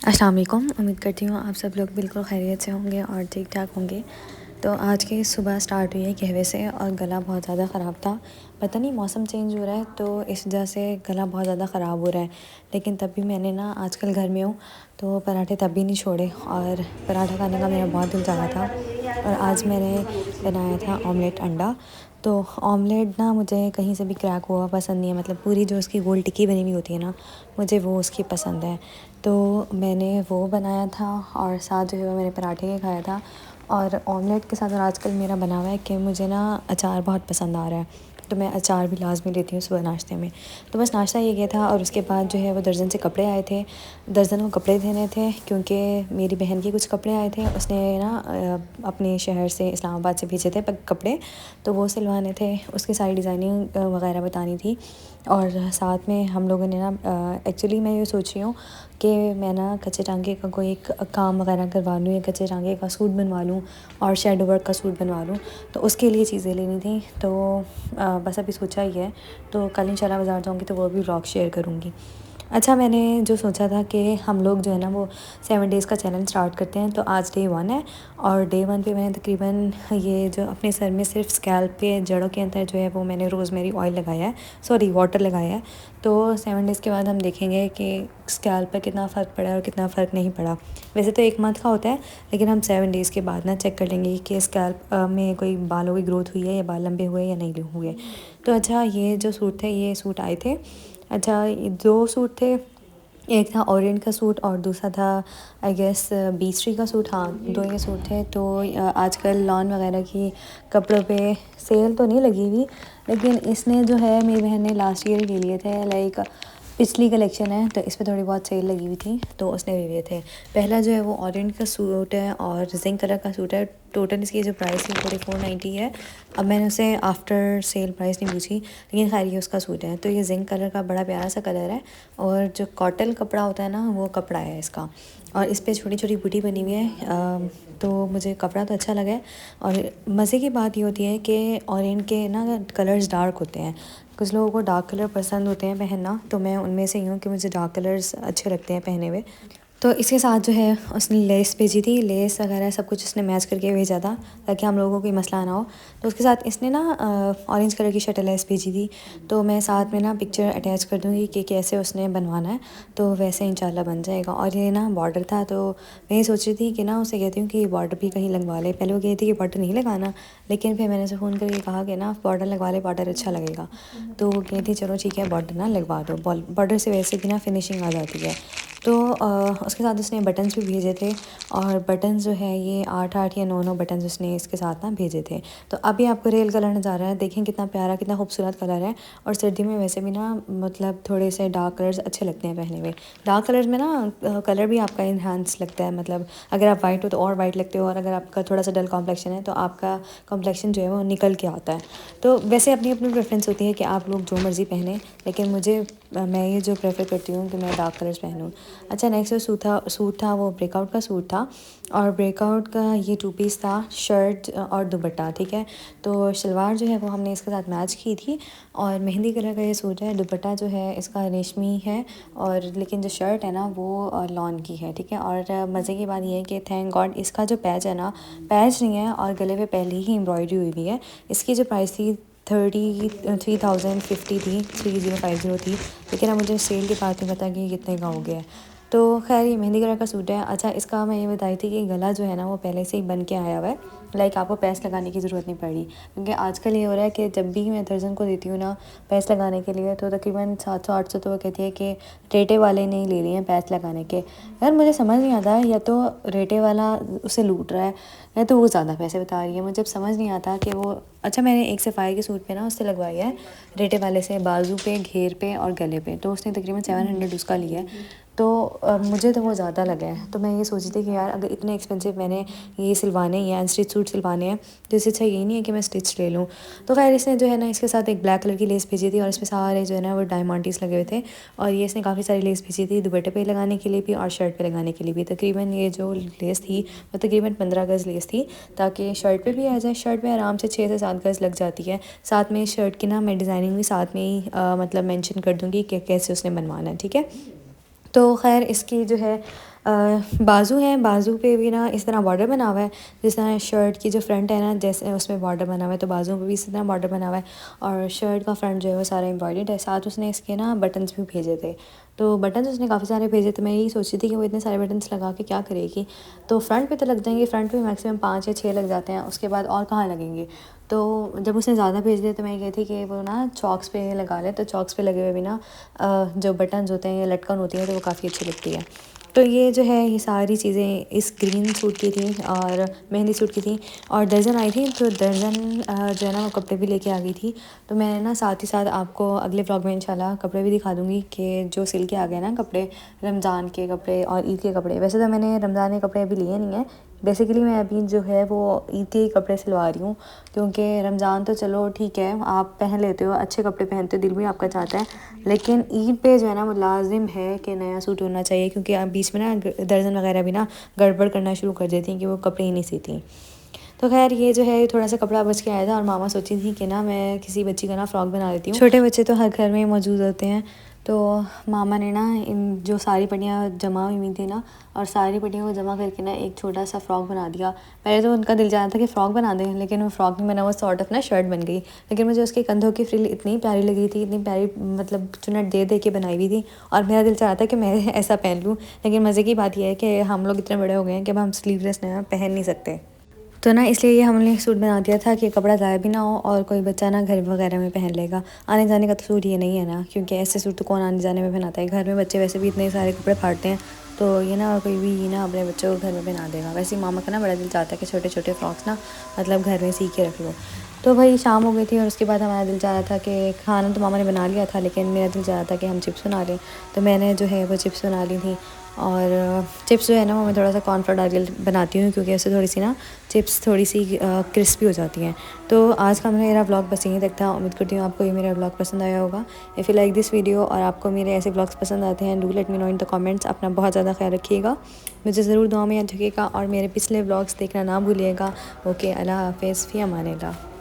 अस्सलाम वालेकुम। उम्मीद करती हूँ आप सब लोग बिल्कुल खैरियत से होंगे और ठीक ठाक होंगे। तो आज की सुबह स्टार्ट हुई है कहवे से और गला बहुत ज़्यादा ख़राब था। पता नहीं मौसम चेंज हो रहा है तो इस वजह से गला बहुत ज़्यादा ख़राब हो रहा है। लेकिन तब भी मैंने ना आजकल घर में हूँ तो पराठे तब भी नहीं छोड़े और पराठा खाने का मेरा बहुत दिल चाह रहा था। और आज मैंने बनाया था ऑमलेट अंडा। तो ऑमलेट ना मुझे कहीं से भी क्रैक हुआ पसंद नहीं है, मतलब पूरी जो उसकी गोल टिक्की बनी हुई होती है ना, मुझे वो उसकी पसंद है। तो मैंने वो बनाया था और साथ जो है वो मैंने पराठे के खाया था। और ऑमलेट के साथ और आजकल मेरा बना हुआ है कि मुझे ना अचार बहुत पसंद आ रहा है, तो मैं अचार भी लाज़मी लेती हूँ सुबह नाश्ते में। तो बस नाश्ता ये किया था और उसके बाद जो है वो दर्जन से कपड़े आए थे। दर्जन को कपड़े देने थे क्योंकि मेरी बहन के कुछ कपड़े आए थे, उसने ना अपने शहर से इस्लामाबाद से भेजे थे कपड़े, तो वो सिलवाने थे, उसकी सारी डिज़ाइनिंग वगैरह बतानी थी। और साथ में हम लोगों ने ना एक्चुअली मैं ये सोच रही हूँ कि मैं ना कच्चे टांगे का कोई एक काम वगैरह करवा लूँ या कच्चे टांगे का सूट बनवा लूँ और शेडो वर्क का सूट बनवा लूँ। तो उसके लिए चीज़ें लेनी थी, तो बस अभी सोचा ही है। तो कल इंशाल्लाह बाज़ार जाऊँगी तो वो भी व्लॉग शेयर करूँगी। अच्छा, मैंने जो सोचा था कि हम लोग जो है ना वो 7 डेज़ का चैलेंज स्टार्ट करते हैं। तो आज डे 1 है और डे 1 पे मैंने तकरीबन ये जो अपने सर में सिर्फ स्कैल्प पे जड़ों के अंदर जो है वो मैंने रोज़मेरी ऑयल लगाया है, सॉरी वाटर लगाया है। तो 7 डेज़ के बाद हम देखेंगे कि स्कैल्प पे कितना फ़र्क पड़ा और कितना फ़र्क नहीं पड़ा। वैसे तो 1 मंथ का होता है, लेकिन हम 7 डेज़ के बाद ना चेक कर लेंगे कि स्कैल्प में कोई बालों की ग्रोथ हुई है या बाल लंबे हुए या नहीं हुए। तो अच्छा, ये जो सूट थे ये सूट आए थे। अच्छा, ये 2 सूट थे, एक था ओरिएंट का सूट और दूसरा था आई गेस बीच ट्री का सूट। हाँ, 2 ये सूट थे। तो आजकल लॉन वगैरह की कपड़ों पे सेल तो नहीं लगी हुई, लेकिन इसने जो है मेरी बहन ने लास्ट ईयर ले लिए थे, लाइक पिछली कलेक्शन है, तो इस पर थोड़ी बहुत सेल लगी हुई थी तो उसने ले लिए थे। पहला जो है वो ऑरेंज का सूट है और जिंक कलर का सूट है। टोटल इसकी जो प्राइस है 4490 है। अब मैंने उसे आफ्टर सेल प्राइस नहीं पूछी, लेकिन खैर ये उसका सूट है। तो ये जिंक कलर का बड़ा प्यारा सा कलर है और जो कॉटन कपड़ा होता है ना वो कपड़ा है इसका, और इस पर छोटी छोटी बूटी बनी हुई है। तो मुझे कपड़ा तो अच्छा लगा है। और मज़े की बात ये होती है कि ऑरेंज के ना कलर्स डार्क होते हैं, कुछ लोगों को डार्क कलर पसंद होते हैं पहनना, तो मैं उनमें से ही हूँ कि मुझे डार्क कलर्स अच्छे लगते हैं पहने हुए। तो इसके साथ जो है उसने लेस भेजी थी, लेस वगैरह सब कुछ उसने मैच करके भेजा था ताकि हम लोगों को कोई मसला ना हो। तो उसके साथ इसने ना ऑरेंज कलर की शर्ट लेस भेजी थी, तो मैं साथ में ना पिक्चर अटैच कर दूँगी कि कैसे उसने बनवाना है, तो वैसे इंशाल्लाह बन जाएगा। और ये ना बॉर्डर था, तो मैं ये सोच रही थी कि ना उसे कहती हूँ कि बॉर्डर भी कहीं लगवा ले। पहले वो कहती थी कि बॉर्डर नहीं लगाना, लेकिन फिर मैंने उसे फ़ोन करके कहा कि ना बॉर्डर लगवा ले, बॉर्डर अच्छा लगेगा। तो वो कहती चलो ठीक है बॉर्डर ना लगवा दो, बॉर्डर से वैसे भी ना फिनिशिंग आ जाती है। तो उसके साथ उसने बटन्स भी भेजे थे, और बटन्स जो है ये 8-8 या 9-9 बटन्स उसने इसके साथ ना भेजे थे। तो अभी आपको रियल कलर नज़र आ रहा है, देखें कितना प्यारा कितना खूबसूरत कलर है। और सर्दी में वैसे भी ना मतलब थोड़े से डार्क कलर्स अच्छे लगते हैं पहने हुए। डार्क कलर्स में ना कलर भी आपका इन्हांस लगता है, मतलब अगर आप वाइट हो तो और वाइट लगते हो, और अगर आपका थोड़ा सा डल कॉम्प्लेक्शन है तो आपका कॉम्प्लेक्शन जो है वो निकल के आता है। तो वैसे अपनी अपनी प्रेफरेंस होती है कि आप लोग जो मर्ज़ी पहने, लेकिन मैं ये जो प्रेफर करती हूँ कि मैं डार्क कलर्स पहनूँ। अच्छा, नेक्स्ट जो सूट था वो ब्रेकआउट का सूट था, और ब्रेकआउट का ये 2 पीस था, शर्ट और दुपट्टा, ठीक है। तो शलवार जो है वो हमने इसके साथ मैच की थी, और मेहंदी कलर का ये सूट है। दुपट्टा जो है इसका रेशमी है, और लेकिन जो शर्ट है ना वो लॉन की है, ठीक है। और मज़े की बात ये है कि थैंक गॉड इसका जो पैच है ना, पैच नहीं है और गले पे पहले ही एम्ब्रॉयडरी हुई हुई है। इसकी जो प्राइस थी 3050 थी, 3050 थी, लेकिन अब मुझे सेल के बाद नहीं पता कि कितने का हो गया है। तो खैर ये मेहंदी कलर का सूट है। अच्छा, इसका मैं ये बताई थी कि गला जो है ना वो पहले से ही बन के आया हुआ है, लाइक आपको पैच लगाने की ज़रूरत नहीं पड़ी। क्योंकि आजकल ये हो रहा है कि जब भी मैं दर्जन को देती हूँ ना पैच लगाने के लिए, तो तकरीबन 700-800 तो वो कहती है कि रेटे वाले नहीं ले लिए हैं पैच लगाने के। यार मुझे समझ नहीं आता, या तो रेटे वाला उसे लूट रहा है या तो वो ज़्यादा पैसे बता रही है, मुझे समझ नहीं आता कि वो। अच्छा, मैंने एक सफ़ाई के सूट पे ना उससे लगवाया है रेटे वाले से, बाजू पे, घेर पे और गले पे, तो उसने तकरीबन 700 उसका लिया है। तो मुझे तो वो ज़्यादा लगा है, तो मैं ये सोची थी कि यार अगर इतने एक्सपेंसिव मैंने ये सिलवाने ही हैं, अनस्टिच सूट सिलवाने हैं, तो इससे अच्छा यही नहीं है कि मैं स्टिच ले लूँ। तो खैर इसने जो है ना इसके साथ एक ब्लैक कलर की लेस भेजी थी, और इसमें सारे जो है ना वो डायमंड्स लगे हुए थे, और ये इसने काफ़ी सारी लेस भेजी थी दुपट्टे पे लगाने के लिए भी और शर्ट पे लगाने के लिए भी। तकरीबन ये जो लेस थी वो तकरीबन 15 गज़ लेस थी, ताकि शर्ट पे भी आ जाए। शर्ट में आराम से 6 से 7 गज़ लग जाती है। साथ में शर्ट की ना मैं डिज़ाइनिंग भी साथ में ही मतलब मेंशन कर दूँगी कि कैसे उसने बनवाना है, ठीक है। तो खैर इसकी जो है बाजू हैं, बाजू पे भी ना इस तरह बॉर्डर बना हुआ है, जिस तरह शर्ट की जो फ्रंट है ना जैसे उसमें बॉर्डर बना हुआ है, तो बाजुओं पे भी इसी तरह बॉर्डर बना हुआ है। और शर्ट का फ्रंट जो है वो सारा एम्ब्रॉयडर्ड है। साथ उसने इसके ना बटन्स भी भेजे थे, तो बटन्स उसने काफ़ी सारे भेजे थे। मैं यही सोची थी कि वो इतने सारे बटन्स लगा के क्या करेगी। तो फ्रंट पे तो लग जाएंगे, फ्रंट पे मैक्सिमम 5 या 6 लग जाते हैं, उसके बाद और कहाँ लगेंगे। तो जब उसने ज़्यादा भेज दिए तो मैं ये कहती कि वो ना चॉक्स पे लगा ले, तो चॉक्स पे लगे हुए भी ना जो बटन्स होते हैं या लटकन होती है तो वो काफ़ी अच्छी लगती है। तो ये जो है ये सारी चीज़ें इस ग्रीन सूट की थी और मेहंदी सूट की थी। और दर्जन आई थी, तो दर्जन जो है ना वो कपड़े भी लेके आ गई थी। तो मैं ना साथ ही साथ आपको अगले व्लॉग में इंशाल्लाह कपड़े भी दिखा दूँगी कि जो सिल के आ गए ना कपड़े, रमज़ान के कपड़े और ईद के कपड़े। वैसे तो मैंने रमज़ान के कपड़े अभी लिए नहीं हैं, बेसिकली मैं अभी जो है वो ईद के ही कपड़े सिलवा रही हूँ, क्योंकि रमज़ान तो चलो ठीक है आप पहन लेते हो, अच्छे कपड़े पहनते हो, दिल भी आपका चाहता है, लेकिन ईद पे जो है ना वो लाजिम है कि नया सूट होना चाहिए, क्योंकि आप बीच में ना दर्जन वगैरह भी ना गड़बड़ करना शुरू कर देती हैं कि वो कपड़े ही नहीं सीती। तो खैर ये जो है थोड़ा सा कपड़ा बच के आया था और मामा सोची थी कि ना मैं किसी बच्ची का ना फ़्रॉक बना देती हूँ। छोटे बच्चे तो हर घर में मौजूद होते हैं, तो मामा ने ना इन जो सारी पट्टियाँ जमा हुई थी ना, और सारी पट्टियों को जमा करके ना एक छोटा सा फ़्रॉक बना दिया। पहले तो उनका दिल चाहता था कि फ़्रॉक बना दें, लेकिन वो फ़्रॉक नहीं बना, वो सॉर्ट ऑफ ना शर्ट बन गई। लेकिन मुझे उसके कंधों की फ्रिल इतनी प्यारी लगी थी, इतनी प्यारी, मतलब चुन्नट दे दे के बनाई हुई थी, और मेरा दिल चाह रहा था कि मैं ऐसा पहन लूँ। लेकिन मज़े की बात यह है कि हम लोग इतने बड़े हो गए हैं कि अब हम स्लीवलेस ना पहन नहीं सकते। तो ना इसलिए ये हमने सूट बना दिया था कि कपड़ा ज़ाया भी ना हो और कोई बच्चा ना घर वगैरह में पहन लेगा। आने जाने का तो सूट ये नहीं है ना, क्योंकि ऐसे सूट तो कौन आने जाने में पहनाता है। घर में बच्चे वैसे भी इतने सारे कपड़े फाड़ते हैं, तो ये ना कोई भी ना अपने बच्चों को घर में पहना देगा। वैसे ही मामा का ना बड़ा दिल चाहता है कि छोटे छोटे फ्रॉक्स ना मतलब घर में सी के रख लो। तो भाई शाम हो गई थी और उसके बाद हमारा दिल चाह रहा था कि खाना तो मामा ने बना लिया था, लेकिन मेरा दिल चाह रहा था कि हम चिप्स बना लें। तो मैंने जो है वो चिप्स बना ली थी। और चिप्स जो है ना वो मैं थोड़ा सा कॉर्नफ्लोर डाल के बनाती हूँ, क्योंकि उससे थोड़ी सी ना चिप्स थोड़ी सी क्रिस्पी हो जाती हैं। तो आज का मेरा व्लॉग बस यहीं तक था। उम्मीद करती हूँ आपको ये मेरा व्लॉग पसंद आया होगा। If you like this video और आपको मेरे ऐसे व्लॉग्स पसंद आते हैं, do let me know in the comments. अपना बहुत ज़्यादा ख्याल रखिएगा, मुझे ज़रूर दुआ में याद रखिएगा, और मेरे पिछले व्लॉग्स देखना ना भूलिएगा। ओके, अल्लाह हाफ़िज़, फ़ी अमान अल्लाह।